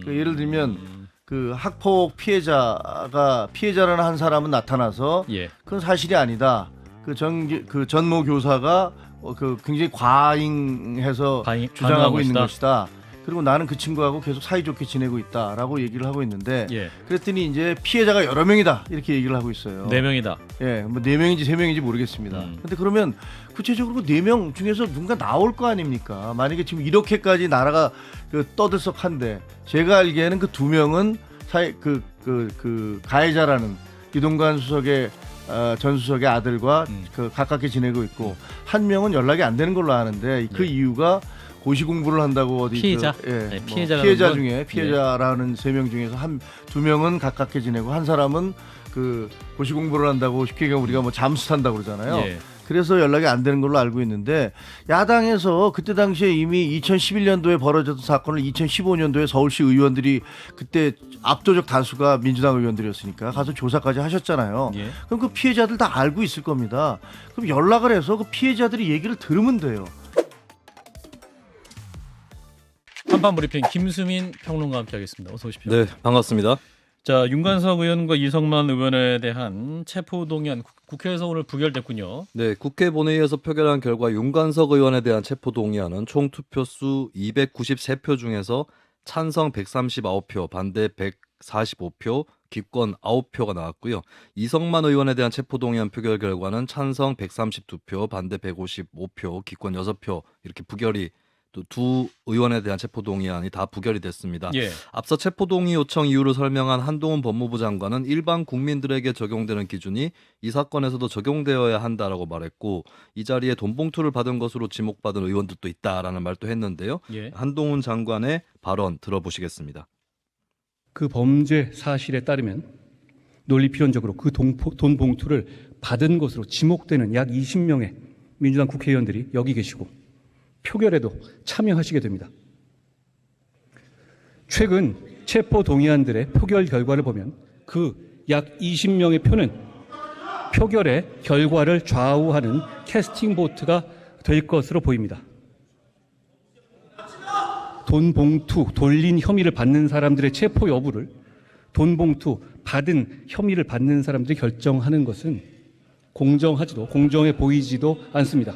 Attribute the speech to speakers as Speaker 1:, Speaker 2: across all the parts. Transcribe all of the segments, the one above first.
Speaker 1: 그러니까 예를 들면 그 학폭 피해자라는 한 사람은 나타나서
Speaker 2: 예.
Speaker 1: 그건 사실이 아니다. 그 전모 교사가 그 굉장히 과잉해서 주장하고 있는 것이다. 그리고 나는 그 친구하고 계속 사이좋게 지내고 있다라고 얘기를 하고 있는데
Speaker 2: 예.
Speaker 1: 그랬더니 이제 피해자가 여러 명이다 이렇게 얘기를 하고 있어요.
Speaker 2: 4명이다.
Speaker 1: 예, 뭐 4명인지 3명인지 모르겠습니다. 근데 그러면 구체적으로 4명 중에서 누군가 나올 거 아닙니까? 만약에 지금 이렇게까지 나라가 그 떠들썩한데 제가 알기에는 그 2명은 가해자라는 이동관 수석의 전 수석의 아들과 그 가깝게 지내고 있고 한 명은 연락이 안 되는 걸로 아는데 그 이유가 고시 공부를 한다고 어디
Speaker 2: 피해자
Speaker 1: 피해자 중에 피해자라는 3명 중에서 2명은 가깝게 지내고 한 사람은 그 고시 공부를 한다고 쉽게 얘기하면 우리가 뭐 잠수 탄다고 그러잖아요.
Speaker 2: 예.
Speaker 1: 그래서 연락이 안 되는 걸로 알고 있는데 야당에서 그때 당시에 이미 2011년도에 벌어졌던 사건을 2015년도에 서울시 의원들이 그때 압도적 다수가 민주당 의원들이었으니까 가서 조사까지 하셨잖아요.
Speaker 2: 예.
Speaker 1: 그럼 그 피해자들 다 알고 있을 겁니다. 그럼 연락을 해서 그 피해자들이 얘기를 들으면 돼요.
Speaker 2: 한판 브리핑 김수민 평론가와 함께하겠습니다. 어서 오십시오.
Speaker 3: 네, 반갑습니다.
Speaker 2: 자, 윤관석 의원과 이성만 의원에 대한 체포동의안 국회에서 오늘 부결됐군요.
Speaker 3: 네, 국회 본회의에서 표결한 결과 윤관석 의원에 대한 체포동의안은 총 투표수 293표 중에서 찬성 139표, 반대 145표, 기권 9표가 나왔고요. 이성만 의원에 대한 체포동의안 표결 결과는 찬성 132표, 반대 155표, 기권 6표 이렇게 부결이 또 두 의원에 대한 체포동의안이 다 부결이 됐습니다.
Speaker 2: 예.
Speaker 3: 앞서 체포동의 요청 이유를 설명한 한동훈 법무부 장관은 일반 국민들에게 적용되는 기준이 이 사건에서도 적용되어야 한다라고 말했고 이 자리에 돈 봉투를 받은 것으로 지목받은 의원들도 있다라는 말도 했는데요.
Speaker 2: 예.
Speaker 3: 한동훈 장관의 발언 들어보시겠습니다.
Speaker 4: 그 범죄 사실에 따르면 논리필연적으로 그 돈 봉투를 받은 것으로 지목되는 약 20명의 민주당 국회의원들이 여기 계시고 표결에도 참여하시게 됩니다. 최근 체포 동의안들의 표결 결과를 보면 그 약 20명의 표는 표결의 결과를 좌우하는 캐스팅 보트가 될 것으로 보입니다. 돈 봉투 돌린 혐의를 받는 사람들의 체포 여부를 돈 봉투 받은 혐의를 받는 사람들이 결정하는 것은 공정하지도 공정해 보이지도 않습니다.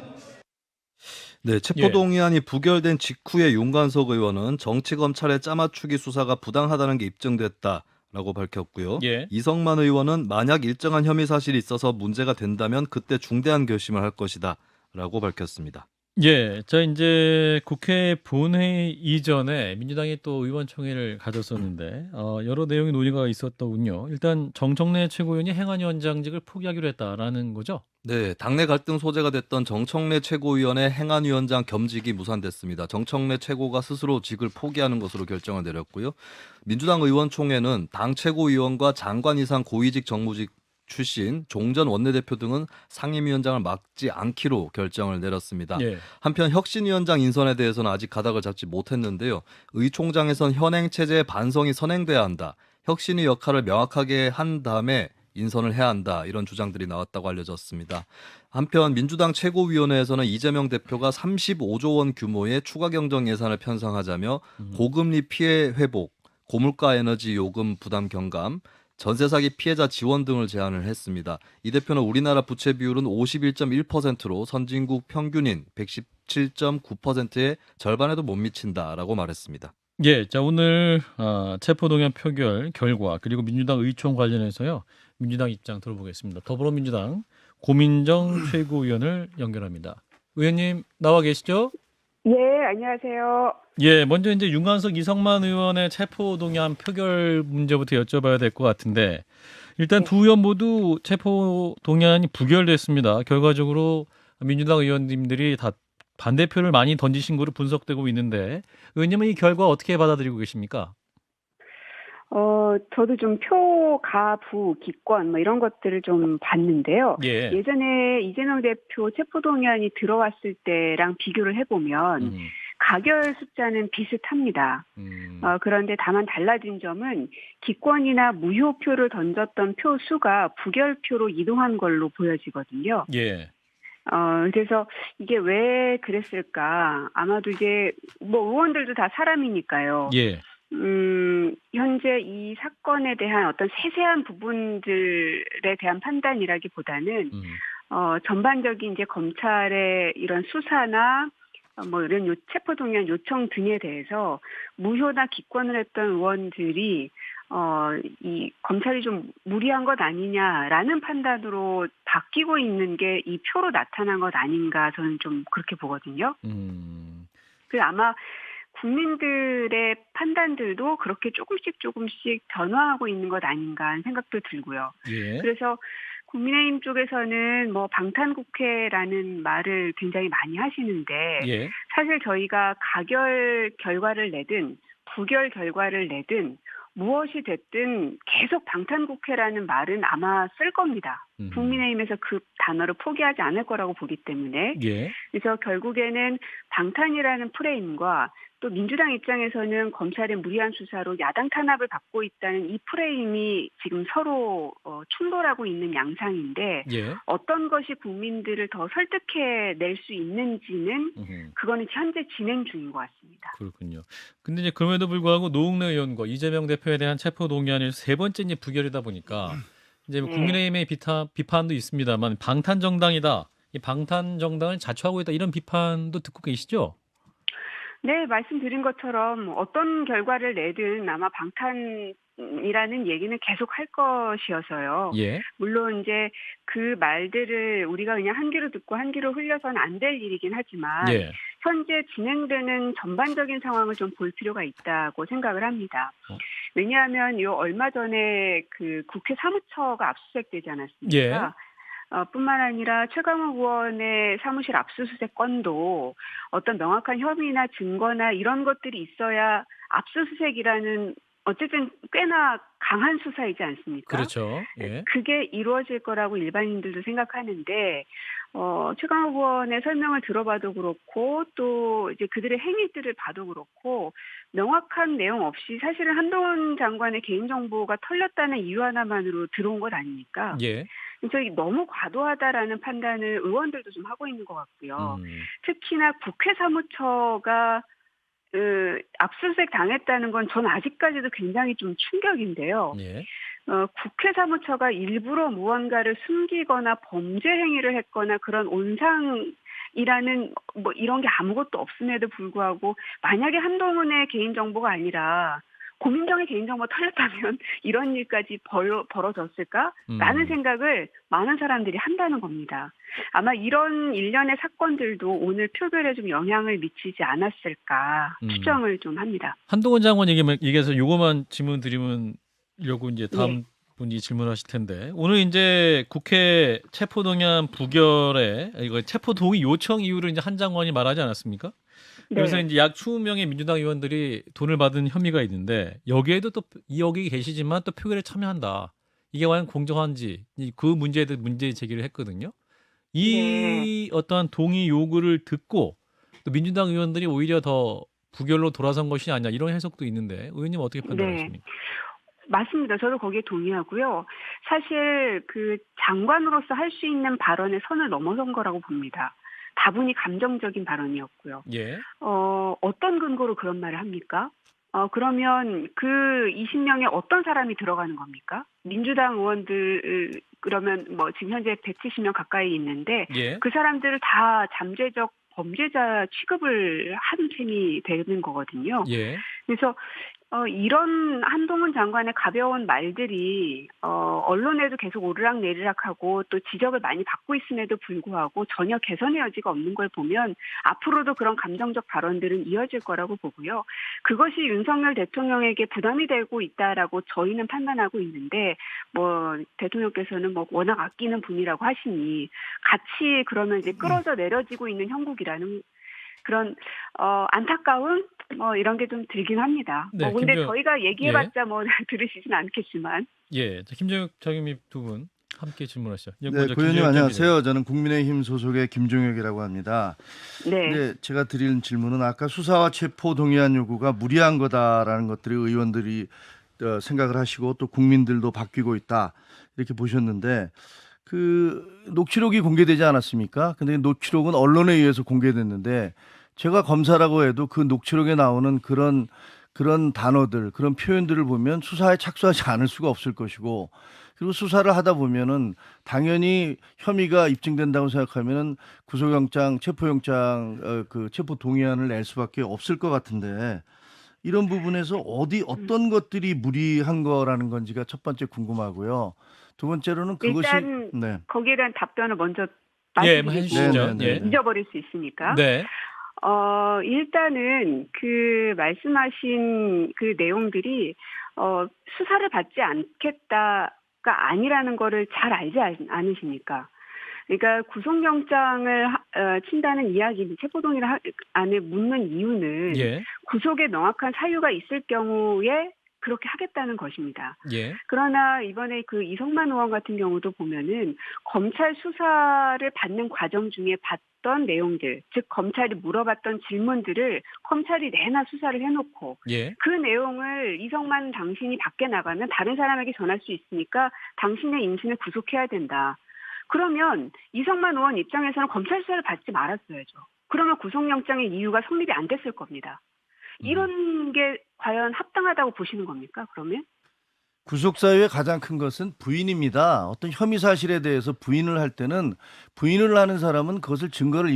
Speaker 3: 네, 체포동의안이 부결된 직후에 윤관석 의원은 정치검찰의 짜맞추기 수사가 부당하다는 게 입증됐다라고 밝혔고요.
Speaker 2: 예.
Speaker 3: 이성만 의원은 만약 일정한 혐의 사실이 있어서 문제가 된다면 그때 중대한 결심을 할 것이다라고 밝혔습니다.
Speaker 2: 예, 자 이제 국회 본회의 이전에 민주당이 또 의원총회를 가졌었는데 여러 내용의 논의가 있었더군요. 일단 정청래 최고위원이 행안위원장직을 포기하기로 했다라는 거죠.
Speaker 3: 네, 당내 갈등 소재가 됐던 정청래 최고위원의 행안위원장 겸직이 무산됐습니다. 정청래 최고가 스스로 직을 포기하는 것으로 결정을 내렸고요. 민주당 의원총회는 당 최고위원과 장관 이상 고위직 정무직 출신 종전 원내대표 등은 상임위원장을 맡지 않기로 결정을 내렸습니다.
Speaker 2: 예.
Speaker 3: 한편 혁신위원장 인선에 대해서는 아직 가닥을 잡지 못했는데요. 의총장에선 현행체제의 반성이 선행돼야 한다. 혁신위 역할을 명확하게 한 다음에 인선을 해야 한다. 이런 주장들이 나왔다고 알려졌습니다. 한편 민주당 최고위원회에서는 이재명 대표가 35조 원 규모의 추가 경정 예산을 편성하자며 고금리 피해 회복, 고물가 에너지 요금 부담 경감, 전세 사기 피해자 지원 등을 제안을 했습니다. 이 대표는 우리나라 부채 비율은 51.1%로 선진국 평균인 117.9%의 절반에도 못 미친다라고 말했습니다.
Speaker 2: 예, 자 오늘 체포동의안 표결 결과 그리고 민주당 의총 관련해서요. 민주당 입장 들어보겠습니다. 더불어민주당 고민정 최고위원을 연결합니다. 의원님 나와 계시죠?
Speaker 5: 예, 안녕하세요.
Speaker 2: 예, 먼저 이제 윤관석 이성만 의원의 체포동의안 표결 문제부터 여쭤봐야 될 것 같은데 일단 두 의원 모두 체포동의안이 부결됐습니다. 결과적으로 민주당 의원님들이 다 반대표를 많이 던지신 거로 분석되고 있는데 의원님은 이 결과 어떻게 받아들이고 계십니까?
Speaker 5: 저도 좀 표, 가, 부, 기권 뭐 이런 것들을 좀 봤는데요.
Speaker 2: 예.
Speaker 5: 예전에 이재명 대표 체포동의안이 들어왔을 때랑 비교를 해보면 가결 숫자는 비슷합니다. 그런데 다만 달라진 점은 기권이나 무효표를 던졌던 표 수가 부결표로 이동한 걸로 보여지거든요.
Speaker 2: 예.
Speaker 5: 그래서 이게 왜 그랬을까? 아마도 이제 뭐 의원들도 다 사람이니까요.
Speaker 2: 예.
Speaker 5: 현재 이 사건에 대한 어떤 세세한 부분들에 대한 판단이라기보다는 전반적인 이제 검찰의 이런 수사나 뭐 이런 체포동의안 요청 등에 대해서 무효나 기권을 했던 의원들이 이 검찰이 좀 무리한 것 아니냐라는 판단으로 바뀌고 있는 게 이 표로 나타난 것 아닌가 저는 좀 그렇게 보거든요. 그 아마 국민들의 판단들도 그렇게 조금씩 변화하고 있는 것 아닌가 하는 생각도 들고요.
Speaker 2: 예.
Speaker 5: 그래서 국민의힘 쪽에서는 뭐 방탄국회라는 말을 굉장히 많이 하시는데
Speaker 2: 예.
Speaker 5: 사실 저희가 가결 결과를 내든 부결 결과를 내든 무엇이 됐든 계속 방탄국회라는 말은 아마 쓸 겁니다. 국민의힘에서 그 단어를 포기하지 않을 거라고 보기 때문에.
Speaker 2: 예.
Speaker 5: 그래서 결국에는 방탄이라는 프레임과 또 민주당 입장에서는 검찰의 무리한 수사로 야당 탄압을 받고 있다는 이 프레임이 지금 서로 충돌하고 있는 양상인데
Speaker 2: 예.
Speaker 5: 어떤 것이 국민들을 더 설득해낼 수 있는지는 그거는 현재 진행 중인 것 같습니다.
Speaker 2: 그렇군요. 근데 이제 그럼에도 불구하고 노웅래 의원과 이재명 대표에 대한 체포 동의안이 세 번째 이제 부결이다 보니까 이제 뭐
Speaker 5: 네.
Speaker 2: 국민의힘의 비판도 있습니다만 방탄 정당이다. 이 방탄 정당을 자초하고 있다 이런 비판도 듣고 계시죠?
Speaker 5: 네, 말씀드린 것처럼 어떤 결과를 내든 아마 방탄이라는 얘기는 계속 할 것이어서요.
Speaker 2: 예.
Speaker 5: 물론 이제 그 말들을 우리가 그냥 한 귀로 듣고 한 귀로 흘려서는 안 될 일이긴 하지만
Speaker 2: 예.
Speaker 5: 현재 진행되는 전반적인 상황을 좀 볼 필요가 있다고 생각을 합니다. 왜냐하면 요 얼마 전에 그 국회 사무처가 압수수색되지 않았습니까?
Speaker 2: 예.
Speaker 5: 뿐만 아니라 최강욱 의원의 사무실 압수수색 건도 어떤 명확한 혐의나 증거나 이런 것들이 있어야 압수수색이라는 어쨌든 꽤나 강한 수사이지 않습니까?
Speaker 2: 그렇죠. 예.
Speaker 5: 그게 이루어질 거라고 일반인들도 생각하는데 최강욱 의원의 설명을 들어봐도 그렇고 또 이제 그들의 행위들을 봐도 그렇고 명확한 내용 없이 사실은 한동훈 장관의 개인정보가 털렸다는 이유 하나만으로 들어온 것 아닙니까?
Speaker 2: 예.
Speaker 5: 저희 너무 과도하다라는 판단을 의원들도 좀 하고 있는 것 같고요. 특히나 국회 사무처가 압수수색 당했다는 건 전 아직까지도 굉장히 좀 충격인데요.
Speaker 2: 예.
Speaker 5: 국회 사무처가 일부러 무언가를 숨기거나 범죄 행위를 했거나 그런 온상이라는 뭐 이런 게 아무것도 없음에도 불구하고 만약에 한동훈의 개인정보가 아니라 고민정의 개인정보가 털렸다면 이런 일까지 벌어졌을까라는 생각을 많은 사람들이 한다는 겁니다. 아마 이런 일련의 사건들도 오늘 표결에 좀 영향을 미치지 않았을까 추정을 좀 합니다.
Speaker 2: 한동훈 장관 얘기해서 요거만 질문 드리려고 이제 다음 분이 질문하실 텐데 오늘 이제 국회 체포동의안 부결에 이거 체포동의 요청 이유를 이제 한 장관이 말하지 않았습니까? 그래서
Speaker 5: 네.
Speaker 2: 이제 약 20명의 민주당 의원들이 돈을 받은 혐의가 있는데 여기에도 또 여기 계시지만 또 표결에 참여한다. 이게 과연 공정한지 그 문제에 대해 문제 제기를 했거든요. 이 어떠한 동의 요구를 듣고 또 민주당 의원들이 오히려 더 부결로 돌아선 것이 아니냐 이런 해석도 있는데 의원님 어떻게 판단하십니까?
Speaker 5: 맞습니다. 저도 거기에 동의하고요. 사실 그 장관으로서 할 수 있는 발언의 선을 넘어선 거라고 봅니다. 다분히 감정적인 발언이었고요.
Speaker 2: 예.
Speaker 5: 어떤 근거로 그런 말을 합니까? 그러면 그 20명에 어떤 사람이 들어가는 겁니까? 민주당 의원들 그러면 뭐 지금 현재 170명 가까이 있는데
Speaker 2: 예.
Speaker 5: 그 사람들을 다 잠재적 범죄자 취급을 한 셈이 되는 거거든요.
Speaker 2: 예.
Speaker 5: 그래서 이런 한동훈 장관의 가벼운 말들이 언론에도 계속 오르락내리락하고 또 지적을 많이 받고 있음에도 불구하고 전혀 개선의 여지가 없는 걸 보면 앞으로도 그런 감정적 발언들은 이어질 거라고 보고요. 그것이 윤석열 대통령에게 부담이 되고 있다라고 저희는 판단하고 있는데 뭐 대통령께서는 뭐 워낙 아끼는 분이라고 하시니 같이 그러면 이제 끌어져 내려지고 있는 형국이라는 그런 안타까운 이런 게 좀 들긴 합니다.
Speaker 2: 네,
Speaker 5: 근데 저희가 얘기해봤자 뭐 들으시진 않겠지만.
Speaker 2: 예, 김종혁 장관님 두 분 함께 질문하시죠.
Speaker 1: 네, 고위원님 안녕하세요. 저는 국민의힘 소속의 김종혁이라고 합니다.
Speaker 5: 네.
Speaker 1: 네, 제가 드리는 질문은 아까 수사와 체포 동의안 요구가 무리한 거다라는 것들이 의원들이 생각을 하시고 또 국민들도 바뀌고 있다 이렇게 보셨는데 그 녹취록이 공개되지 않았습니까? 근데 녹취록은 언론에 의해서 공개됐는데 제가 검사라고 해도 그 녹취록에 나오는 그런 그런 단어들, 그런 표현들을 보면 수사에 착수하지 않을 수가 없을 것이고, 그리고 수사를 하다 보면은 당연히 혐의가 입증된다고 생각하면은 구속영장, 체포영장, 그 체포 동의안을 낼 수밖에 없을 것 같은데, 이런 부분에서 어떤 것들이 무리한 거라는 건지가 첫 번째 궁금하고요. 두 번째로는 그것이
Speaker 5: 일단
Speaker 1: 네.
Speaker 5: 거기에 대한 답변을 먼저
Speaker 2: 예,
Speaker 5: 말씀드리고
Speaker 2: 해주시죠.
Speaker 1: 네,
Speaker 2: 예.
Speaker 5: 잊어버릴 수 있으니까.
Speaker 2: 네.
Speaker 5: 일단은 그 말씀하신 그 내용들이 수사를 받지 않겠다가 아니라는 거를 잘 알지 않으십니까? 그러니까 구속영장을 친다는 이야기, 체포동의를 안에 묻는 이유는
Speaker 2: 예.
Speaker 5: 구속에 명확한 사유가 있을 경우에 그렇게 하겠다는 것입니다.
Speaker 2: 예.
Speaker 5: 그러나 이번에 그 이성만 의원 같은 경우도 보면은 검찰 수사를 받는 과정 중에 봤던 내용들, 즉 검찰이 물어봤던 질문들을 검찰이 내나 수사를 해놓고
Speaker 2: 예.
Speaker 5: 그 내용을 이성만 당신이 밖에 나가면 다른 사람에게 전할 수 있으니까 당신의 임신을 구속해야 된다. 그러면 이성만 의원 입장에서는 검찰 수사를 받지 말았어야죠. 그러면 구속영장의 이유가 성립이 안 됐을 겁니다. 이런 게 과연 합당하다고 보시는 겁니까? 그러면?
Speaker 1: 구속사유의 가장 큰 것은 부인입니다. 어떤 혐의 사실에 대해서 부인을 할 때는 부인을 하는 사람은 그것을 증거를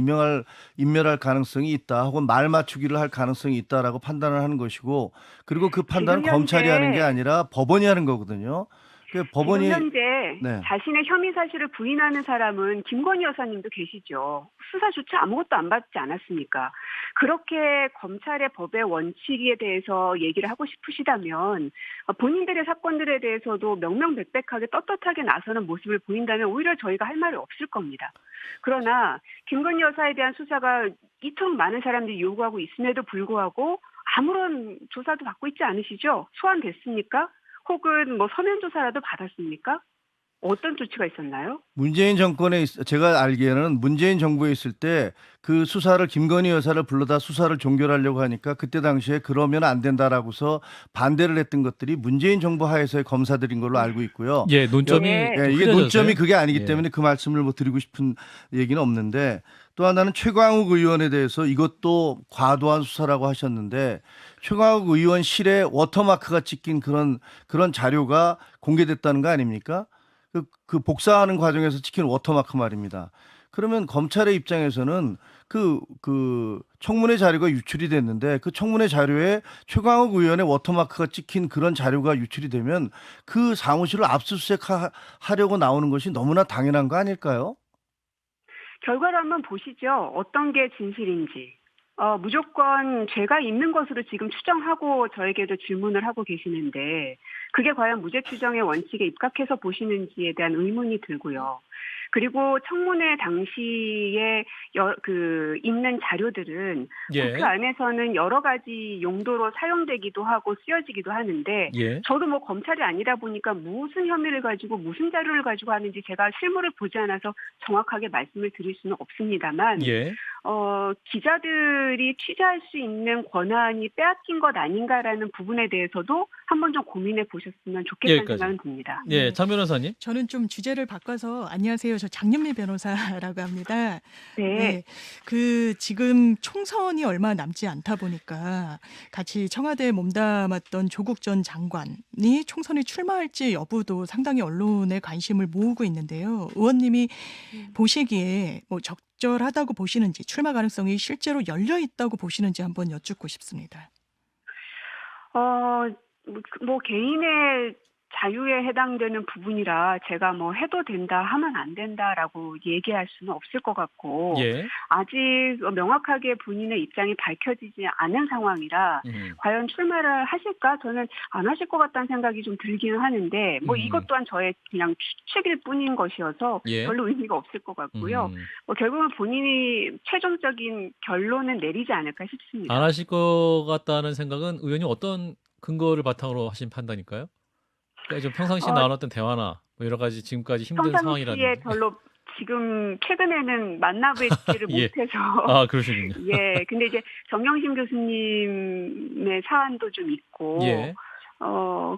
Speaker 1: 인멸할 가능성이 있다, 혹은 말 맞추기를 할 가능성이 있다라고 판단을 하는 것이고, 그리고 그 판단은
Speaker 5: 지금
Speaker 1: 검찰이
Speaker 5: 현재
Speaker 1: 하는 게 아니라 법원이 하는 거거든요. 그 법원이
Speaker 5: 지금 현재
Speaker 1: 네.
Speaker 5: 자신의 혐의 사실을 부인하는 사람은 김건희 여사님도 계시죠. 수사조차 아무것도 안 받지 않았습니까? 그렇게 검찰의 법의 원칙에 대해서 얘기를 하고 싶으시다면 본인들의 사건들에 대해서도 명명백백하게 떳떳하게 나서는 모습을 보인다면 오히려 저희가 할 말이 없을 겁니다. 그러나 김건희 여사에 대한 수사가 이토록 많은 사람들이 요구하고 있음에도 불구하고 아무런 조사도 받고 있지 않으시죠? 소환됐습니까? 혹은 뭐 서면 조사라도 받았습니까? 어떤 조치가 있었나요?
Speaker 1: 문재인 정권에 제가 알기에는 문재인 정부에 있을 때 그 수사를 김건희 여사를 불러다 수사를 종결하려고 하니까 그때 당시에 그러면 안 된다라고서 반대를 했던 것들이 문재인 정부 하에서의 검사들인 걸로 알고 있고요.
Speaker 2: 예, 논점이
Speaker 5: 예,
Speaker 2: 좀
Speaker 1: 이게
Speaker 2: 흐려져서요?
Speaker 1: 논점이 그게 아니기
Speaker 2: 예.
Speaker 1: 때문에 그 말씀을 뭐 드리고 싶은 얘기는 없는데, 또 하나는 최광욱 의원에 대해서 이것도 과도한 수사라고 하셨는데, 최광욱 의원실에 워터마크가 찍힌 그런 자료가 공개됐다는 거 아닙니까? 그 복사하는 과정에서 찍힌 워터마크 말입니다. 그러면 검찰의 입장에서는 그 청문회 자료가 유출이 됐는데, 그 청문회 자료에 최광욱 의원의 워터마크가 찍힌 그런 자료가 유출이 되면 그 사무실을 압수수색하려고 나오는 것이 너무나 당연한 거 아닐까요?
Speaker 5: 결과를 한번 보시죠. 어떤 게 진실인지. 무조건 죄가 있는 것으로 지금 추정하고 저에게도 질문을 하고 계시는데 그게 과연 무죄 추정의 원칙에 입각해서 보시는지에 대한 의문이 들고요. 그리고 청문회 당시에 있는 자료들은
Speaker 2: 예.
Speaker 5: 그 안에서는 여러 가지 용도로 사용되기도 하고 쓰여지기도 하는데
Speaker 2: 예.
Speaker 5: 저도 뭐 검찰이 아니다 보니까 무슨 혐의를 가지고 무슨 자료를 가지고 하는지 제가 실물을 보지 않아서 정확하게 말씀을 드릴 수는 없습니다만
Speaker 2: 예.
Speaker 5: 기자들이 취재할 수 있는 권한이 빼앗긴 것 아닌가라는 부분에 대해서도 한번 좀 고민해 보셨으면 좋겠다는
Speaker 2: 여기까지.
Speaker 5: 생각은 듭니다.
Speaker 2: 예, 장 변호사님.
Speaker 6: 저는 좀 주제를 바꿔서 안녕하세요. 저 장윤미 변호사라고 합니다.
Speaker 5: 네.
Speaker 6: 그 지금 총선이 얼마 남지 않다 보니까 같이 청와대에 몸담았던 조국 전 장관이 총선에 출마할지 여부도 상당히 언론의 관심을 모으고 있는데요. 의원님이 보시기에 뭐 적절하다고 보시는지, 출마 가능성이 실제로 열려 있다고 보시는지 한번 여쭙고 싶습니다.
Speaker 5: 뭐 개인의 자유에 해당되는 부분이라 제가 뭐 해도 된다 하면 안 된다라고 얘기할 수는 없을 것 같고
Speaker 2: 예.
Speaker 5: 아직 명확하게 본인의 입장이 밝혀지지 않은 상황이라 과연 출마를 하실까? 저는 안 하실 것 같다는 생각이 좀 들기는 하는데 뭐 이것 또한 저의 그냥 추측일 뿐인 것이어서
Speaker 2: 예.
Speaker 5: 별로 의미가 없을 것 같고요. 뭐 결국은 본인이 최종적인 결론은 내리지 않을까 싶습니다.
Speaker 2: 안 하실 것 같다는 생각은 의원님 어떤 근거를 바탕으로 하신 판단일까요? 그러니까 좀 평상시에 나눴던 대화나 뭐 여러 가지 지금까지 힘든
Speaker 5: 평상시에
Speaker 2: 상황이라든지.
Speaker 5: 별로 지금 최근에는 만나뵙지를
Speaker 2: 예.
Speaker 5: 못해서
Speaker 2: 아, 그러시군요.
Speaker 5: 예, 근데 이제 정영심 교수님의 사안도 좀 있고
Speaker 2: 예.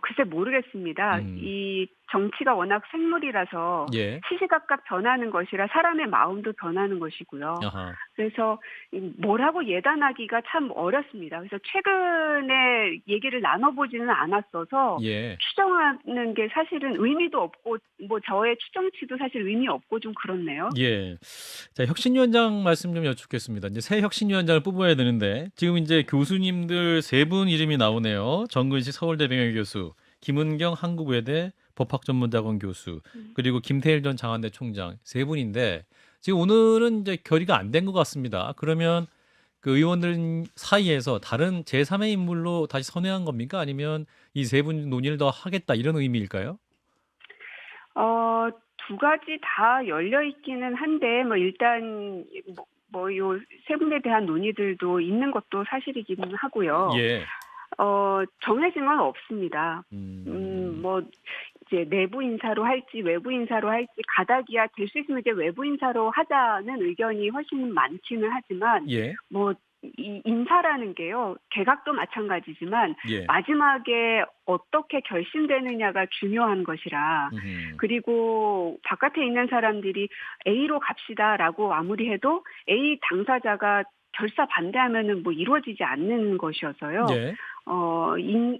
Speaker 5: 글쎄 모르겠습니다. 이 정치가 워낙 생물이라서
Speaker 2: 예.
Speaker 5: 시시각각 변하는 것이라 사람의 마음도 변하는 것이고요.
Speaker 2: 아하.
Speaker 5: 그래서 뭐라고 예단하기가 참 어렵습니다. 그래서 최근에 얘기를 나눠보지는 않았어서
Speaker 2: 예.
Speaker 5: 추정하는 게 사실은 의미도 없고 뭐 저의 추정치도 사실 의미 없고 좀 그렇네요.
Speaker 2: 예. 자, 혁신위원장 말씀 좀 여쭙겠습니다. 이제 새 혁신위원장을 뽑아야 되는데 지금 이제 교수님들 세 분 이름이 나오네요. 정근식 서울대병영 교수, 김은경 한국외대 법학전문대학원 교수, 그리고 김태일 전 장한대 총장 세 분인데 지금 오늘은 이제 결의가 안 된 것 같습니다. 그러면 그 의원들 사이에서 다른 제3의 인물로 다시 선회한 겁니까? 아니면 이 세 분 논의를 더 하겠다 이런 의미일까요?
Speaker 5: 두 가지 다 열려 있기는 한데 뭐 일단 요 세 분에 대한 논의들도 있는 것도 사실이기는 하고요.
Speaker 2: 예.
Speaker 5: 정해진 건 없습니다. 뭐 이제 내부 인사로 할지 외부 인사로 할지 가닥이야 될 수 있으면 이제 외부 인사로 하자는 의견이 훨씬 많기는 하지만
Speaker 2: 예.
Speaker 5: 뭐 이 인사라는 게요 개각도 마찬가지지만
Speaker 2: 예.
Speaker 5: 마지막에 어떻게 결심되느냐가 중요한 것이라 그리고 바깥에 있는 사람들이 A로 갑시다라고 아무리 해도 A 당사자가 결사 반대하면은 뭐 이루어지지 않는 것이어서요.
Speaker 2: 예.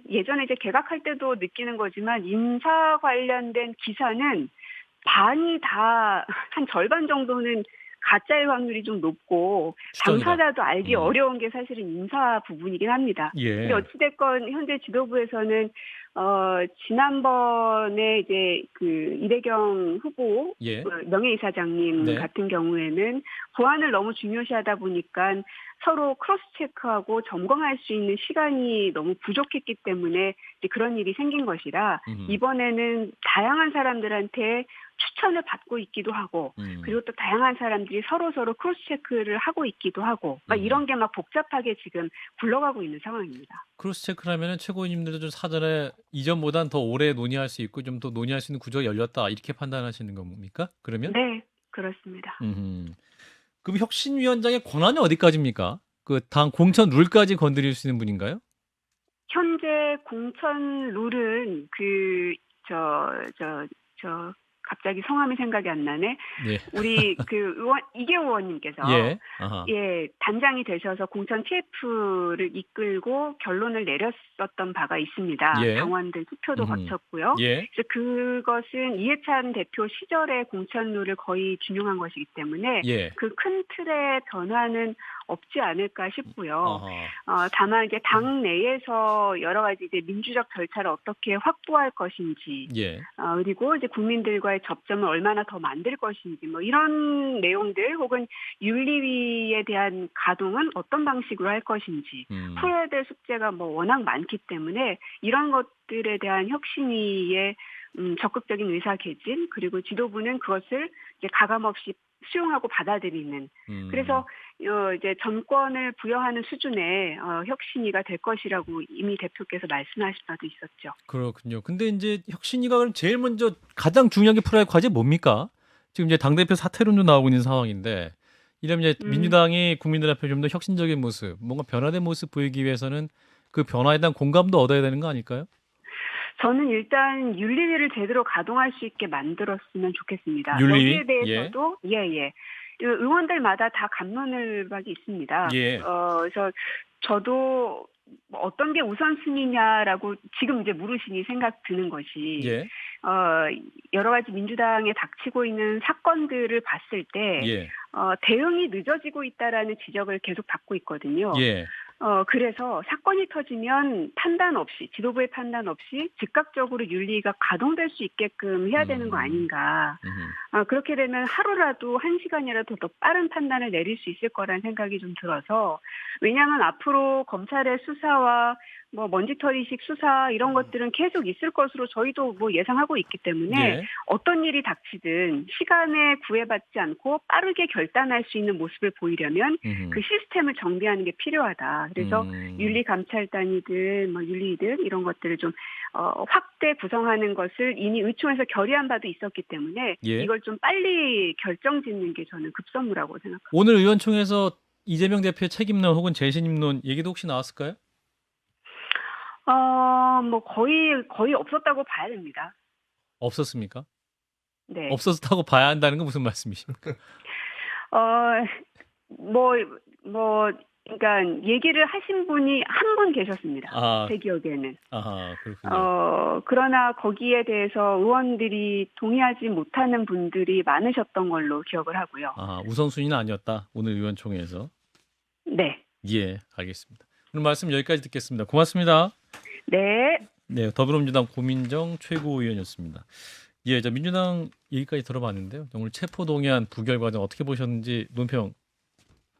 Speaker 5: 예전에 이제 개각할 때도 느끼는 거지만 인사 관련된 기사는 반이 다 한 절반 정도는 가짜일 확률이 좀 높고
Speaker 2: 추정이다.
Speaker 5: 당사자도 알기 어려운 게 사실은 인사 부분이긴 합니다.
Speaker 2: 예.
Speaker 5: 근데 어찌됐건 현재 지도부에서는 지난번에 이제 그 이대경 후보
Speaker 2: 예.
Speaker 5: 명예이사장님
Speaker 2: 네.
Speaker 5: 같은 경우에는 보안을 너무 중요시하다 보니까 서로 크로스 체크하고 점검할 수 있는 시간이 너무 부족했기 때문에 이제 그런 일이 생긴 것이라 이번에는 다양한 사람들한테 추천을 받고 있기도 하고 그리고 또 다양한 사람들이 서로 크로스 체크를 하고 있기도 하고 이런 게 막 복잡하게 지금 굴러가고 있는 상황입니다.
Speaker 2: 크로스 체크를 하면은 최고위님들도 좀 사전에 이전보단 더 오래 논의할 수 있고 좀 더 논의할 수 있는 구조가 열렸다 이렇게 판단하시는 겁니까? 그러면?
Speaker 5: 네, 그렇습니다.
Speaker 2: 그럼 혁신위원장의 권한이 어디까지입니까? 그 당 공천 룰까지 건드릴 수 있는 분인가요?
Speaker 5: 현재 공천 룰은 갑자기 성함이 생각이 안 나네.
Speaker 2: 예.
Speaker 5: 우리 그 의원 이계호 의원님께서
Speaker 2: 예. 아하.
Speaker 5: 예, 단장이 되셔서 공천 TF를 이끌고 결론을 내렸었던 바가 있습니다.
Speaker 2: 예.
Speaker 5: 당원들 투표도 거쳤고요.
Speaker 2: 예.
Speaker 5: 그래서 그것은 이해찬 대표 시절의 공천룰을 거의 준용한 것이기 때문에
Speaker 2: 예.
Speaker 5: 그 큰 틀의 변화는 없지 않을까 싶고요.
Speaker 2: 아하.
Speaker 5: 다만 이제 당 내에서 여러 가지 이제 민주적 절차를 어떻게 확보할 것인지,
Speaker 2: 예.
Speaker 5: 그리고 이제 국민들과의 접점을 얼마나 더 만들 것인지, 뭐 이런 내용들 혹은 윤리위에 대한 가동은 어떤 방식으로 할 것인지, 풀어야 될 숙제가 뭐 워낙 많기 때문에 이런 것들에 대한 혁신위의 적극적인 의사개진 그리고 지도부는 그것을 이제 가감없이 수용하고 받아들이는 그래서 이제 정권을 부여하는 수준의 혁신위가 될 것이라고 이미 대표께서 말씀하신 바도 있었죠.
Speaker 2: 그렇군요. 근데 이제 혁신위가 그럼 제일 먼저 가장 중요하게 풀어야 할 과제 뭡니까? 지금 이제 당대표 사퇴론도 나오고 있는 상황인데 이러면 이제 민주당이 국민들 앞에 좀 더 혁신적인 모습, 뭔가 변화된 모습 보이기 위해서는 그 변화에 대한 공감도 얻어야 되는 거 아닐까요?
Speaker 5: 저는 일단 윤리위를 제대로 가동할 수 있게 만들었으면 좋겠습니다.
Speaker 2: 윤리위?
Speaker 5: 여기에 대해서도 예. 의원들마다 다 갑론을박이 있습니다.
Speaker 2: 예.
Speaker 5: 그래서 저도 어떤 게 우선순위냐라고 지금 이제 물으시니 생각 드는 것이
Speaker 2: 예.
Speaker 5: 여러 가지 민주당에 닥치고 있는 사건들을 봤을 때
Speaker 2: 예.
Speaker 5: 대응이 늦어지고 있다라는 지적을 계속 받고 있거든요.
Speaker 2: 예.
Speaker 5: 그래서 사건이 터지면 판단 없이 지도부의 판단 없이 즉각적으로 윤리가 가동될 수 있게끔 해야 되는 거 아닌가. 그렇게 되면 하루라도 1시간이라도 더 빠른 판단을 내릴 수 있을 거라는 생각이 좀 들어서 왜냐하면 앞으로 검찰의 수사와 뭐 먼지털이식 수사 이런 것들은 계속 있을 것으로 저희도 뭐 예상하고 있기 때문에
Speaker 2: 예.
Speaker 5: 어떤 일이 닥치든 시간에 구애받지 않고 빠르게 결단할 수 있는 모습을 보이려면 그 시스템을 정비하는 게 필요하다. 그래서 윤리감찰단이든 뭐 윤리위든 이런 것들을 좀 확대 구성하는 것을 이미 의총에서 결의한 바도 있었기 때문에
Speaker 2: 예.
Speaker 5: 이걸 좀 빨리 결정짓는 게 저는 급선무라고 생각합니다.
Speaker 2: 오늘 의원총회에서 이재명 대표의 책임론 혹은 재신임론 얘기도 혹시 나왔을까요?
Speaker 5: 뭐 거의 없었다고 봐야 됩니다.
Speaker 2: 없었습니까?
Speaker 5: 네.
Speaker 2: 없었다고 봐야 한다는 건 무슨 말씀이십니까?
Speaker 5: 그러니까 얘기를 하신 분이 한 분 계셨습니다.
Speaker 2: 아.
Speaker 5: 제 기억에는.
Speaker 2: 아하, 그렇군요.
Speaker 5: 그러나 거기에 대해서 의원들이 동의하지 못하는 분들이 많으셨던 걸로 기억을 하고요.
Speaker 2: 아, 우선순위는 아니었다. 오늘 의원총회에서.
Speaker 5: 네.
Speaker 2: 예, 알겠습니다. 오늘 말씀 여기까지 듣겠습니다. 고맙습니다.
Speaker 5: 네.
Speaker 2: 네, 더불어민주당 고민정 최고위원이었습니다. 예, 자 민주당 얘기까지 들어봤는데요. 오늘 체포동의안 부결 과정 어떻게 보셨는지 논평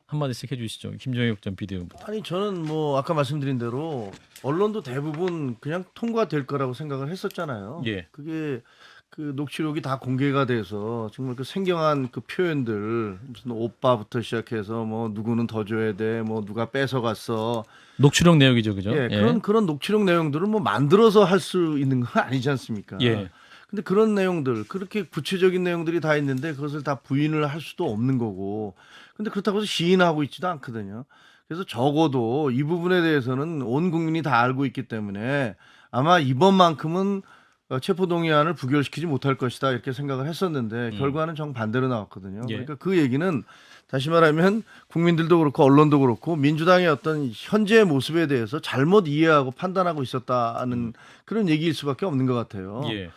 Speaker 2: 한마디씩 해주시죠. 김정혁 전 비대위원부터.
Speaker 1: 아니 저는 뭐 아까 말씀드린 대로 언론도 대부분 그냥 통과될 거라고 생각을 했었잖아요.
Speaker 2: 예.
Speaker 1: 그게 그 녹취록이 다 공개가 돼서 정말 그 생경한 그 표현들 무슨 오빠부터 시작해서 뭐 누구는 더 줘야 돼, 뭐 누가 뺏어갔어.
Speaker 2: 녹취록 내용이죠, 그죠?
Speaker 1: 예, 그런 녹취록 내용들을 뭐 만들어서 할 수 있는 건 아니지 않습니까?
Speaker 2: 예.
Speaker 1: 근데 그런 내용들 그렇게 구체적인 내용들이 다 있는데 그것을 다 부인을 할 수도 없는 거고. 근데 그렇다고 해서 시인하고 있지도 않거든요. 그래서 적어도 이 부분에 대해서는 온 국민이 다 알고 있기 때문에 아마 이번만큼은 체포동의안을 부결시키지 못할 것이다 이렇게 생각을 했었는데 결과는 정반대로 나왔거든요.
Speaker 2: 예.
Speaker 1: 그러니까 그 얘기는 다시 말하면 국민들도 그렇고 언론도 그렇고 민주당의 어떤 현재의 모습에 대해서 잘못 이해하고 판단하고 있었다는 그런 얘기일 수밖에 없는 것 같아요.
Speaker 2: 예.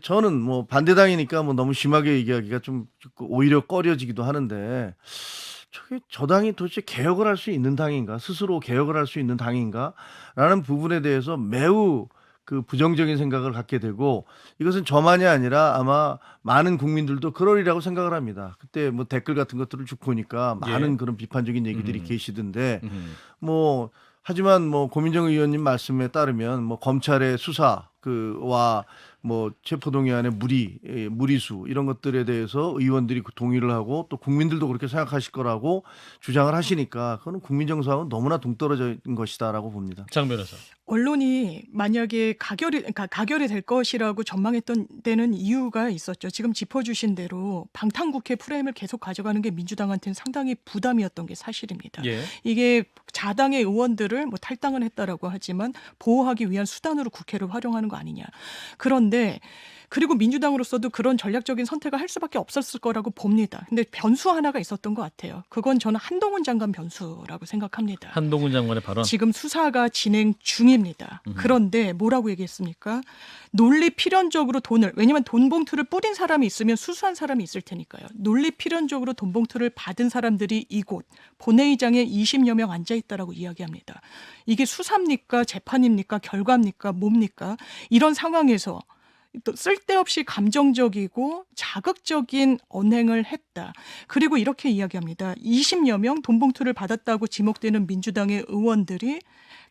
Speaker 1: 저는 뭐 반대당이니까 뭐 너무 심하게 얘기하기가 좀 오히려 꺼려지기도 하는데 저 당이 도대체 개혁을 할 수 있는 당인가, 스스로 개혁을 할 수 있는 당인가라는 부분에 대해서 매우 그 부정적인 생각을 갖게 되고 이것은 저만이 아니라 아마 많은 국민들도 그러리라고 생각을 합니다. 그때 뭐 댓글 같은 것들을 쭉 보니까 많은 그런 비판적인 얘기들이 계시던데 뭐 하지만 뭐 고민정 의원님 말씀에 따르면 뭐 검찰의 수사 그와 뭐 체포동의안의 무리수 이런 것들에 대해서 의원들이 동의를 하고 또 국민들도 그렇게 생각하실 거라고 주장을 하시니까 그거는 국민 정서하고는 너무나 동떨어진 것이다라고 봅니다.
Speaker 2: 장 변호사.
Speaker 6: 언론이 만약에 가결이 될 것이라고 전망했던 데는 이유가 있었죠. 지금 짚어주신 대로 방탄국회 프레임을 계속 가져가는 게 민주당한테는 상당히 부담이었던 게 사실입니다.
Speaker 2: 예.
Speaker 6: 이게 자당의 의원들을 뭐 탈당은 했다라고 하지만 보호하기 위한 수단으로 국회를 활용하는 거 아니냐. 그런데 그리고 민주당으로서도 그런 전략적인 선택을 할 수밖에 없었을 거라고 봅니다. 근데 변수 하나가 있었던 것 같아요. 그건 저는 한동훈 장관 변수라고 생각합니다.
Speaker 2: 한동훈 장관의 발언.
Speaker 6: 지금 수사가 진행 중입니다. 그런데 뭐라고 얘기했습니까? 논리 필연적으로 돈을, 왜냐하면 돈 봉투를 뿌린 사람이 있으면 수수한 사람이 있을 테니까요. 논리 필연적으로 돈 봉투를 받은 사람들이 이곳 본회의장에 20여 명 앉아있다라고 이야기합니다. 이게 수사입니까? 재판입니까? 결과입니까? 뭡니까? 이런 상황에서 또 쓸데없이 감정적이고 자극적인 언행을 했다. 그리고 이렇게 이야기합니다. 20여 명 돈 봉투를 받았다고 지목되는 민주당의 의원들이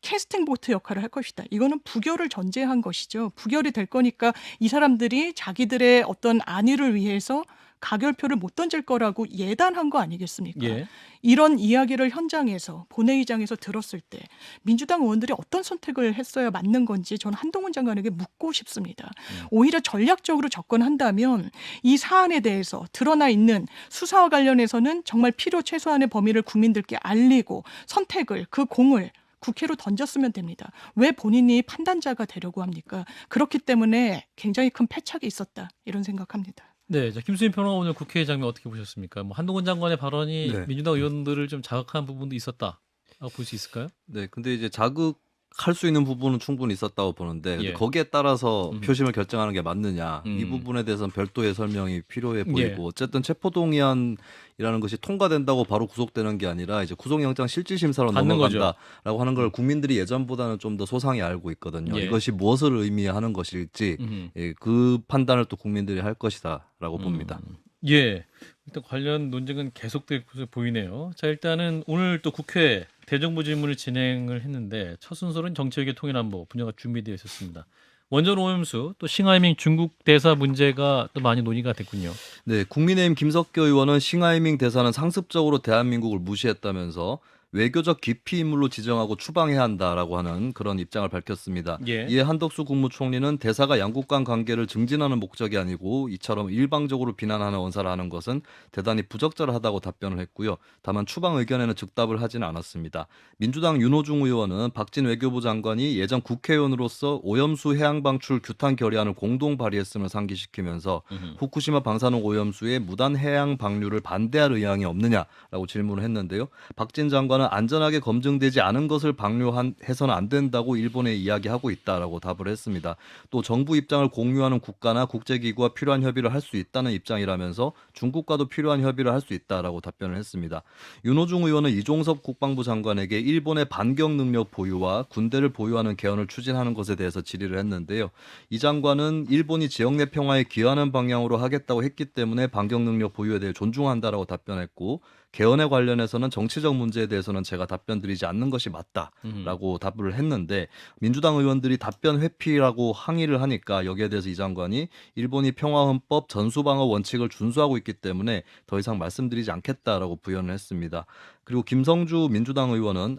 Speaker 6: 캐스팅 보트 역할을 할 것이다. 이거는 부결을 전제한 것이죠. 부결이 될 거니까 이 사람들이 자기들의 어떤 안위를 위해서 가결표를 못 던질 거라고 예단한 거 아니겠습니까?
Speaker 2: 예.
Speaker 6: 이런 이야기를 현장에서 본회의장에서 들었을 때 민주당 의원들이 어떤 선택을 했어야 맞는 건지 저는 한동훈 장관에게 묻고 싶습니다. 오히려 전략적으로 접근한다면 이 사안에 대해서 드러나 있는 수사와 관련해서는 정말 필요 최소한의 범위를 국민들께 알리고 선택을 그 공을 국회로 던졌으면 됩니다. 왜 본인이 판단자가 되려고 합니까? 그렇기 때문에 굉장히 큰 패착이 있었다. 이런 생각합니다.
Speaker 2: 네, 자, 김수민 평론가 오늘 국회 장면 어떻게 보셨습니까? 뭐 한동훈 장관의 발언이
Speaker 3: 네.
Speaker 2: 민주당 의원들을 좀 자극한 부분도 있었다라고 볼 수 있을까요?
Speaker 3: 네, 근데 이제 자극할 수 있는 부분은 충분히 있었다고 보는데 근데
Speaker 2: 예.
Speaker 3: 거기에 따라서 표심을 결정하는 게 맞느냐 이
Speaker 2: 음.
Speaker 3: 부분에 대해서는 별도의 설명이 필요해 보이고
Speaker 2: 예.
Speaker 3: 어쨌든 체포동의안이라는 것이 통과된다고 바로 구속되는 게 아니라 이제 구속영장 실질심사로
Speaker 2: 받는
Speaker 3: 넘어간다라고 하는 걸 국민들이 예전보다는 좀 더 소상히 알고 있거든요.
Speaker 2: 예.
Speaker 3: 이것이 무엇을 의미하는 것일지 예, 그 판단을 또 국민들이 할 것이다라고 봅니다.
Speaker 2: 예. 일단 관련 논쟁은 계속될 것으로 보이네요. 자, 일단은 오늘 또 국회 대정부 질문을 진행을 했는데 첫 순서는 정치외교 통일안보 분야가 준비되어 있었습니다. 원전 오염수 또 싱하이밍 중국 대사 문제가 또 많이 논의가 됐군요.
Speaker 3: 네, 국민의힘 김석교 의원은 싱하이밍 대사는 상습적으로 대한민국을 무시했다면서 외교적 기피 인물로 지정하고 추방해야 한다라고 하는 그런 입장을 밝혔습니다.
Speaker 2: 예.
Speaker 3: 이에 한덕수 국무총리는 대사가 양국 간 관계를 증진하는 목적이 아니고 이처럼 일방적으로 비난하는 언사를 하는 것은 대단히 부적절하다고 답변을 했고요. 다만 추방 의견에는 즉답을 하지는 않았습니다. 민주당 윤호중 의원은 박진 외교부 장관이 예전 국회의원으로서 오염수 해양 방출 규탄 결의안을 공동 발의했음을 상기시키면서 후쿠시마 방사능 오염수의 무단 해양 방류를 반대할 의향이 없느냐라고 질문을 했는데요. 박진 장관은 안전하게 검증되지 않은 것을 방류해서는 안 된다고 일본에 이야기하고 있다라고 답을 했습니다. 또 정부 입장을 공유하는 국가나 국제기구와 필요한 협의를 할 수 있다는 입장이라면서 중국과도 필요한 협의를 할 수 있다라고 답변을 했습니다. 윤호중 의원은 이종섭 국방부 장관에게 일본의 반격 능력 보유와 군대를 보유하는 개헌을 추진하는 것에 대해서 질의를 했는데요. 이 장관은 일본이 지역 내 평화에 기여하는 방향으로 하겠다고 했기 때문에 반격 능력 보유에 대해 존중한다라고 답변했고 개헌에 관련해서는 정치적 문제에 대해서는 제가 답변 드리지 않는 것이 맞다라고 답을 했는데 민주당 의원들이 답변 회피라고 항의를 하니까 여기에 대해서 이 장관이 일본이 평화헌법 전수방어 원칙을 준수하고 있기 때문에 더 이상 말씀드리지 않겠다라고 부연을 했습니다. 그리고 김성주 민주당 의원은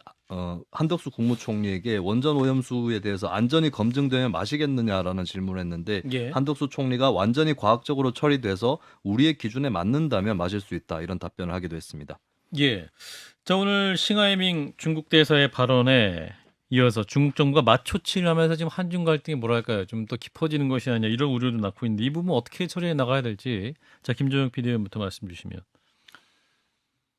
Speaker 3: 한덕수 국무총리에게 원전 오염수에 대해서 안전이 검증되면 마시겠느냐라는 질문을 했는데
Speaker 2: 예.
Speaker 3: 한덕수 총리가 완전히 과학적으로 처리돼서 우리의 기준에 맞는다면 마실 수 있다 이런 답변을 하기도 했습니다.
Speaker 2: 예. 자, 오늘 싱하이밍 중국 대사의 발언에 이어서 중국 정부가 맞초치를 하면서 지금 한중 갈등이 뭐랄까요? 좀 더 깊어지는 것이 아니냐 이런 우려도 낳고 있는데 이 부분 어떻게 처리해 나가야 될지 자, 김정혁 PD부터 말씀 주시면.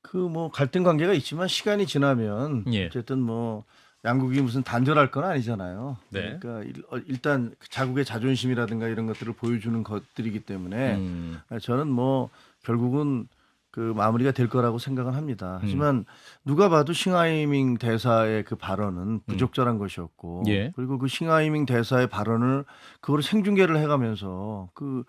Speaker 1: 그 뭐 갈등 관계가 있지만 시간이 지나면
Speaker 2: 예.
Speaker 1: 어쨌든 뭐 양국이 무슨 단절할 건 아니잖아요.
Speaker 2: 네.
Speaker 1: 그러니까 일단 자국의 자존심이라든가 이런 것들을 보여주는 것들이기 때문에 저는 뭐 결국은 그 마무리가 될 거라고 생각은 합니다. 하지만 누가 봐도 싱하이밍 대사의 그 발언은 부적절한 것이었고
Speaker 2: 예.
Speaker 1: 그리고 그 싱하이밍 대사의 발언을 그걸 생중계를 해가면서 그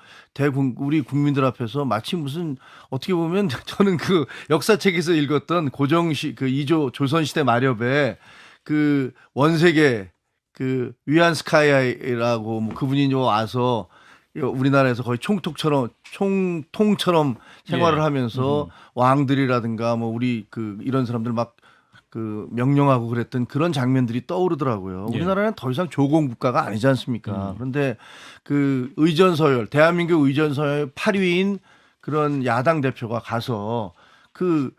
Speaker 1: 우리 국민들 앞에서 마치 무슨 어떻게 보면 저는 그 역사책에서 읽었던 고정시 그 이조 조선시대 마렵에 그 원세계 그 위안스카이라고 뭐 그분이 와서 우리나라에서 거의 총통처럼 생활을
Speaker 2: 예.
Speaker 1: 하면서 왕들이라든가 뭐 우리 그 이런 사람들 막 그 명령하고 그랬던 그런 장면들이 떠오르더라고요.
Speaker 2: 예.
Speaker 1: 우리나라는 더 이상 조공 국가가 아니지 않습니까? 그런데 그 의전서열, 대한민국 의전서열 8위인 그런 야당 대표가 가서 그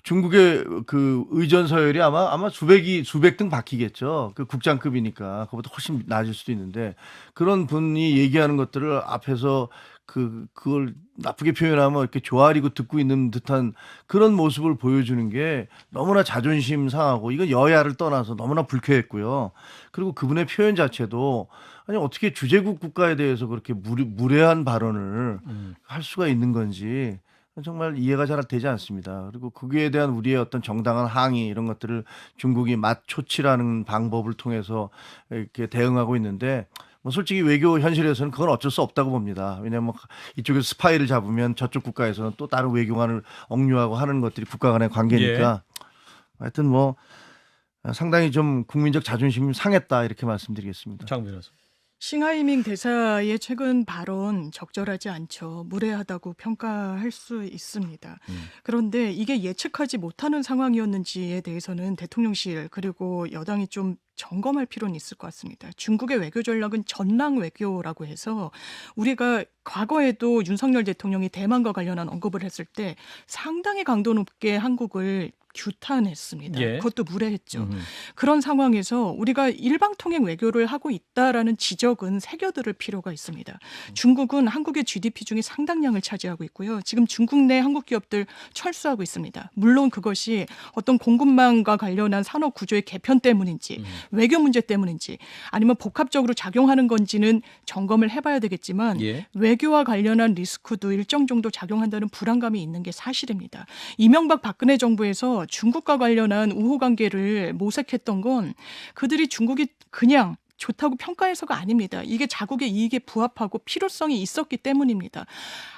Speaker 1: 중국의 그 의전 서열이 아마 수백 등 바뀌겠죠. 그 국장급이니까 그보다 훨씬 낮을 수도 있는데 그런 분이 얘기하는 것들을 앞에서 그걸 나쁘게 표현하면 이렇게 조아리고 듣고 있는 듯한 그런 모습을 보여주는 게 너무나 자존심 상하고 이건 여야를 떠나서 너무나 불쾌했고요. 그리고 그분의 표현 자체도 아니 어떻게 주재국 국가에 대해서 그렇게 무례한 발언을 할 수가 있는 건지 정말 이해가 잘 되지 않습니다. 그리고 거기에 대한 우리의 어떤 정당한 항의 이런 것들을 중국이 맞초치라는 방법을 통해서 이렇게 대응하고 있는데 뭐 솔직히 외교 현실에서는 그건 어쩔 수 없다고 봅니다. 왜냐하면 이쪽에서 스파이를 잡으면 저쪽 국가에서는 또 다른 외교관을 억류하고 하는 것들이 국가 간의 관계니까 하여튼 뭐 상당히 좀 국민적 자존심이 상했다 이렇게 말씀드리겠습니다.
Speaker 2: 장 변호사.
Speaker 6: 싱하이밍 대사의 최근 발언 적절하지 않죠. 무례하다고 평가할 수 있습니다. 그런데 이게 예측하지 못하는 상황이었는지에 대해서는 대통령실 그리고 여당이 좀 점검할 필요는 있을 것 같습니다. 중국의 외교 전략은 전랑 외교라고 해서 우리가 과거에도 윤석열 대통령이 대만과 관련한 언급을 했을 때 상당히 강도 높게 한국을 규탄했습니다.
Speaker 2: 예.
Speaker 6: 그것도 무례했죠. 그런 상황에서 우리가 일방통행 외교를 하고 있다라는 지적은 새겨들을 필요가 있습니다. 중국은 한국의 GDP 중에 상당량을 차지하고 있고요. 지금 중국 내 한국 기업들 철수하고 있습니다. 물론 그것이 어떤 공급망과 관련한 산업 구조의 개편 때문인지 외교 문제 때문인지 아니면 복합적으로 작용하는 건지는 점검을 해봐야 되겠지만
Speaker 2: 예.
Speaker 6: 외교와 관련한 리스크도 일정 정도 작용한다는 불안감이 있는 게 사실입니다. 이명박 박근혜 정부에서 중국과 관련한 우호 관계를 모색했던 건 그들이 중국이 그냥 좋다고 평가해서가 아닙니다. 이게 자국의 이익에 부합하고 필요성이 있었기 때문입니다.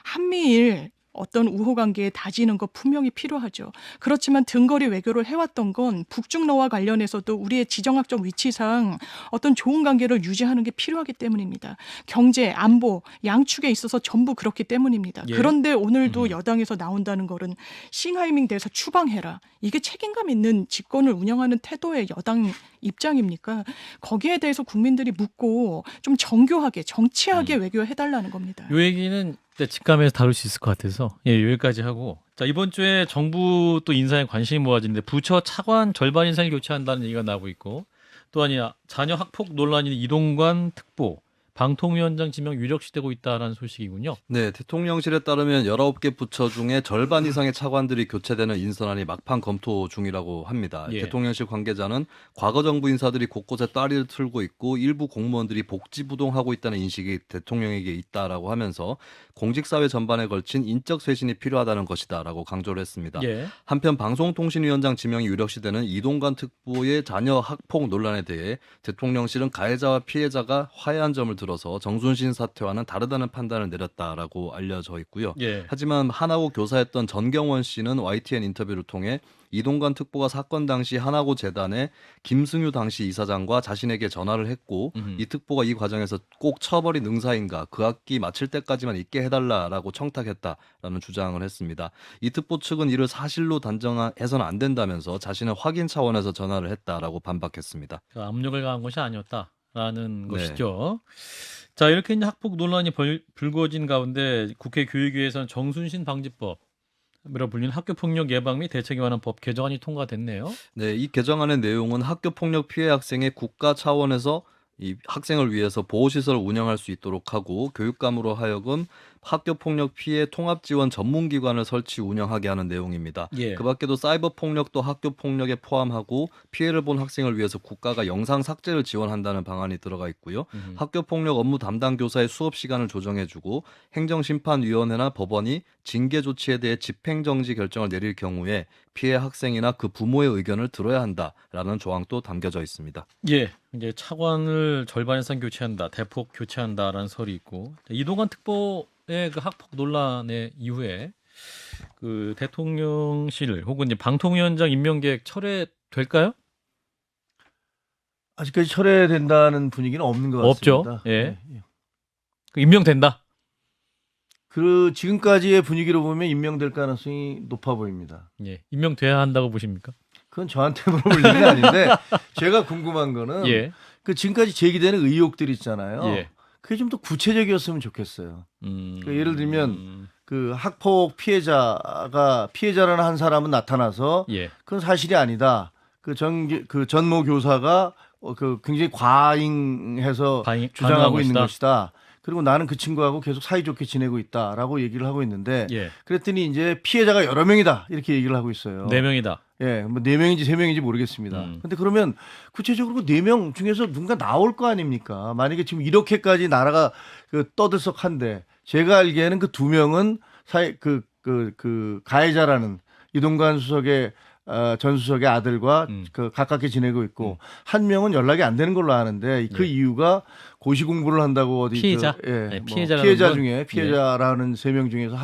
Speaker 6: 한미일 어떤 우호 관계에 다지는 거 분명히 필요하죠. 그렇지만 등거리 외교를 해왔던 건 북중러와 관련해서도 우리의 지정학적 위치상 어떤 좋은 관계를 유지하는 게 필요하기 때문입니다. 경제, 안보, 양축에 있어서 전부 그렇기 때문입니다.
Speaker 2: 예.
Speaker 6: 그런데 오늘도 여당에서 나온다는 거는 싱하이밍 대사 추방해라. 이게 책임감 있는 집권을 운영하는 태도의 여당 입장입니까? 거기에 대해서 국민들이 묻고 좀 정교하게, 정치하게 외교해달라는 겁니다.
Speaker 2: 이 얘기는 직감에서 다룰 수 있을 것 같아서 여기까지 하고, 자, 이번 주에 정부 또 인사에 관심이 모아지는데 부처 차관 절반 이상을 교체한다는 얘기가 나오고 있고, 또한 자녀 학폭 논란이 이동관 특보 방통위원장 지명 유력시되고 있다는 소식이군요.
Speaker 3: 네, 대통령실에 따르면 19개 부처 중에 절반 이상의 차관들이 교체되는 인선안이 막판 검토 중이라고 합니다.
Speaker 2: 예.
Speaker 3: 대통령실 관계자는 과거 정부 인사들이 곳곳에 따리를 틀고 있고 일부 공무원들이 복지부동하고 있다는 인식이 대통령에게 있다라고 하면서 공직사회 전반에 걸친 인적 쇄신이 필요하다는 것이다라고 강조를 했습니다.
Speaker 2: 예.
Speaker 3: 한편 방송통신위원장 지명이 유력시되는 이동관 특보의 자녀 학폭 논란에 대해 대통령실은 가해자와 피해자가 화해한 점을 들어서 정순신 사태와는 다르다는 판단을 내렸다라고 알려져 있고요.
Speaker 2: 예.
Speaker 3: 하지만 하나고 교사였던 전경원 씨는 YTN 인터뷰를 통해 이동관 특보가 사건 당시 하나고 재단에 김승유 당시 이사장과 자신에게 전화를 했고 이 특보가 이 과정에서 꼭 처벌이 능사인가 그 학기 마칠 때까지만 있게 해달라라고 청탁했다라는 주장을 했습니다. 이 특보 측은 이를 사실로 단정해서는 안 된다면서 자신은 확인 차원에서 전화를 했다라고 반박했습니다.
Speaker 2: 압력을 가한 것이 아니었다라는
Speaker 3: 네.
Speaker 2: 것이죠. 자, 이렇게 이제 학폭 논란이 불거진 가운데 국회 교육위에서는 정순신 방지법 이라 불리는 학교폭력 예방 및 대책에 관한 법 개정안이 통과됐네요.
Speaker 3: 네, 이 개정안의 내용은 학교폭력 피해 학생의 국가 차원에서 이 학생을 위해서 보호시설을 운영할 수 있도록 하고 교육감으로 하여금 학교폭력 피해 통합지원 전문기관을 설치 운영하게 하는 내용입니다.
Speaker 2: 예.
Speaker 3: 그 밖에도 사이버 폭력도 학교폭력에 포함하고 피해를 본 학생을 위해서 국가가 영상 삭제를 지원한다는 방안이 들어가 있고요. 학교폭력 업무 담당 교사의 수업 시간을 조정해주고 행정심판위원회나 법원이 징계 조치에 대해 집행정지 결정을 내릴 경우에 피해 학생이나 그 부모의 의견을 들어야 한다라는 조항도 담겨져 있습니다.
Speaker 2: 예, 이제 차관을 절반 이상 교체한다, 대폭 교체한다라는 설이 있고, 이동관 특보의 그 학폭 논란의 이후에 그 대통령실 혹은 이제 방통위원장 임명 계획 철회될까요?
Speaker 1: 아직까지 철회된다는 분위기는 없는 것
Speaker 2: 없죠.
Speaker 1: 같습니다.
Speaker 2: 예.
Speaker 1: 네.
Speaker 2: 그 임명된다.
Speaker 1: 그 지금까지의 분위기로 보면 임명될 가능성이 높아 보입니다.
Speaker 2: 예, 임명돼야 한다고 보십니까?
Speaker 1: 그건 저한테 물어볼 얘기는 아닌데 제가 궁금한 거는
Speaker 2: 예,
Speaker 1: 그 지금까지 제기되는 의혹들 있잖아요.
Speaker 2: 예.
Speaker 1: 그게 좀 더 구체적이었으면 좋겠어요. 그러니까 예를 들면 그 학폭 피해자라는 한 사람은 나타나서
Speaker 2: 예,
Speaker 1: 그건 사실이 아니다. 그 전모 교사가 그 굉장히 과잉해서 주장하고 있는 것이다. 그리고 나는 그 친구하고 계속 사이좋게 지내고 있다라고 얘기를 하고 있는데
Speaker 2: 예.
Speaker 1: 그랬더니 이제 피해자가 여러 명이다 이렇게 얘기를 하고 있어요.
Speaker 2: 4명이다.
Speaker 1: 예, 뭐 4명인지 3명인지 모르겠습니다. 근데 그러면 구체적으로 4명 중에서 누군가 나올 거 아닙니까? 만약에 지금 이렇게까지 나라가 그 떠들썩한데 제가 알기에는 그 2명은 그 가해자라는 이동관 수석의 전 수석의 아들과 그 가깝게 지내고 있고 한 명은 연락이 안 되는 걸로 아는데 그 이유가 고시 공부를 한다고 어디
Speaker 2: 피해자?
Speaker 1: 네,
Speaker 2: 피해자
Speaker 1: 중에 피해자라는 3명 중에서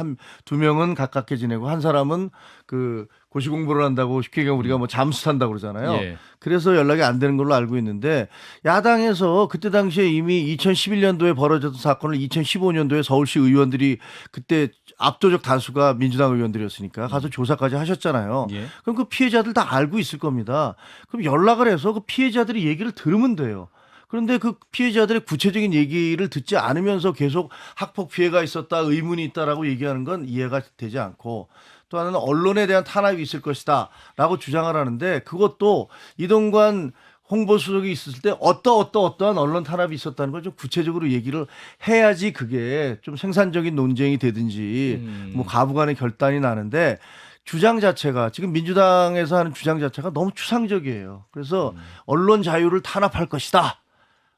Speaker 1: 2명은 가깝게 지내고 한 사람은 그 고시 공부를 한다고 쉽게 얘기하면 우리가 뭐 잠수 탄다고 그러잖아요.
Speaker 2: 예.
Speaker 1: 그래서 연락이 안 되는 걸로 알고 있는데 야당에서 그때 당시에 이미 2011년도에 벌어졌던 사건을 2015년도에 서울시 의원들이 그때 압도적 다수가 민주당 의원들이었으니까 가서 조사까지 하셨잖아요.
Speaker 2: 예.
Speaker 1: 그럼 그 피해자들 다 알고 있을 겁니다. 그럼 연락을 해서 그 피해자들이 얘기를 들으면 돼요. 그런데 그 피해자들의 구체적인 얘기를 듣지 않으면서 계속 학폭 피해가 있었다, 의문이 있다라고 얘기하는 건 이해가 되지 않고 또 하나는 언론에 대한 탄압이 있을 것이다 라고 주장을 하는데 그것도 이동관 홍보수석이 있을 때 어떠한 언론 탄압이 있었다는 걸 좀 구체적으로 얘기를 해야지 그게 좀 생산적인 논쟁이 되든지 뭐 가부간의 결단이 나는데 주장 자체가 지금 민주당에서 하는 주장 자체가 너무 추상적이에요. 그래서 언론 자유를 탄압할 것이다.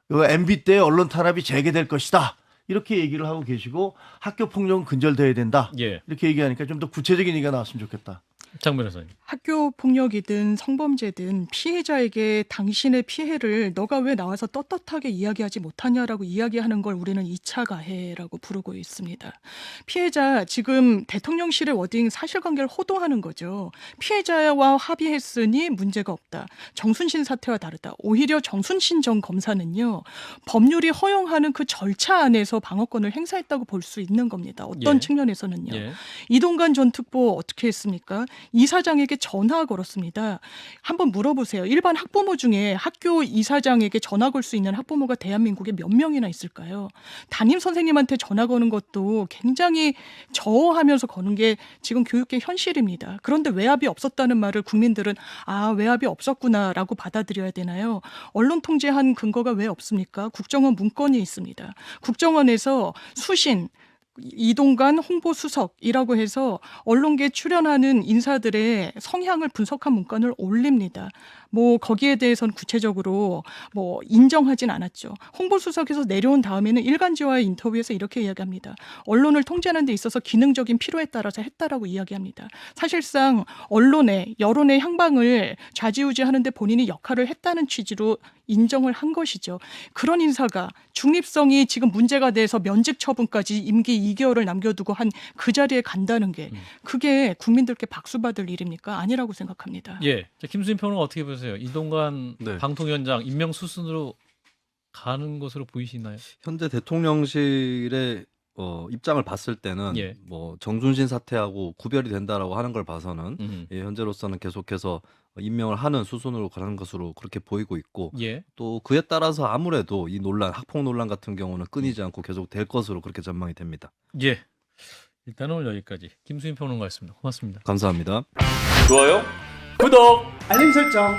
Speaker 1: MB 때 언론 탄압이 재개될 것이다. 이렇게 얘기를 하고 계시고 학교 폭력은 근절돼야 된다.
Speaker 2: 예.
Speaker 1: 이렇게 얘기하니까 좀 더 구체적인 얘기가 나왔으면 좋겠다.
Speaker 2: 장 변호사님.
Speaker 6: 학교 폭력이든 성범죄든 피해자에게 당신의 피해를 너가 왜 나와서 떳떳하게 이야기하지 못하냐라고 이야기하는 걸 우리는 2차 가해라고 부르고 있습니다. 피해자 지금 대통령실의 워딩 사실관계를 호도하는 거죠. 피해자와 합의했으니 문제가 없다. 정순신 사태와 다르다. 오히려 정순신 전 검사는요. 법률이 허용하는 그 절차 안에서 방어권을 행사했다고 볼 수 있는 겁니다. 어떤
Speaker 2: 예.
Speaker 6: 측면에서는요.
Speaker 2: 예.
Speaker 6: 이동관 전 특보 어떻게 했습니까? 이사장에게 전화 걸었습니다. 한번 물어보세요. 일반 학부모 중에 학교 이사장에게 전화 걸 수 있는 학부모가 대한민국에 몇 명이나 있을까요? 담임 선생님한테 전화 거는 것도 굉장히 저어하면서 거는 게 지금 교육계 현실입니다. 그런데 외압이 없었다는 말을 국민들은 외압이 없었구나라고 받아들여야 되나요? 언론 통제한 근거가 왜 없습니까? 국정원 문건이 있습니다. 국정원에서 수신 이동관 홍보수석이라고 해서 언론계에 출연하는 인사들의 성향을 분석한 문건을 올립니다. 거기에 대해서는 구체적으로 인정하진 않았죠. 홍보수석에서 내려온 다음에는 일간지와의 인터뷰에서 이렇게 이야기합니다. 언론을 통제하는 데 있어서 기능적인 필요에 따라서 했다라고 이야기합니다. 사실상 언론의 여론의 향방을 좌지우지하는 데 본인이 역할을 했다는 취지로 인정을 한 것이죠. 그런 인사가 중립성이 지금 문제가 돼서 면직 처분까지 임기 2개월을 남겨두고 한 그 자리에 간다는 게 그게 국민들께 박수받을 일입니까? 아니라고 생각합니다.
Speaker 2: 예. 자, 김수인 평론가 어떻게 보세요? 이동관
Speaker 3: 네.
Speaker 2: 방통위원장 임명 수순으로 가는 것으로 보이시나요?
Speaker 3: 현재 대통령실의 입장을 봤을 때는
Speaker 2: 예.
Speaker 3: 정순신 사태하고 구별이 된다라고 하는 걸 봐서는 현재로서는 계속해서 임명을 하는 수순으로 가는 것으로 그렇게 보이고 있고
Speaker 2: 예.
Speaker 3: 또 그에 따라서 아무래도 이 논란, 학폭 논란 같은 경우는 끊이지 않고 계속 될 것으로 그렇게 전망이 됩니다.
Speaker 2: 예. 일단 오늘 여기까지 김수인 평론가였습니다. 고맙습니다.
Speaker 3: 감사합니다.
Speaker 7: 좋아요, 구독, 알림 설정.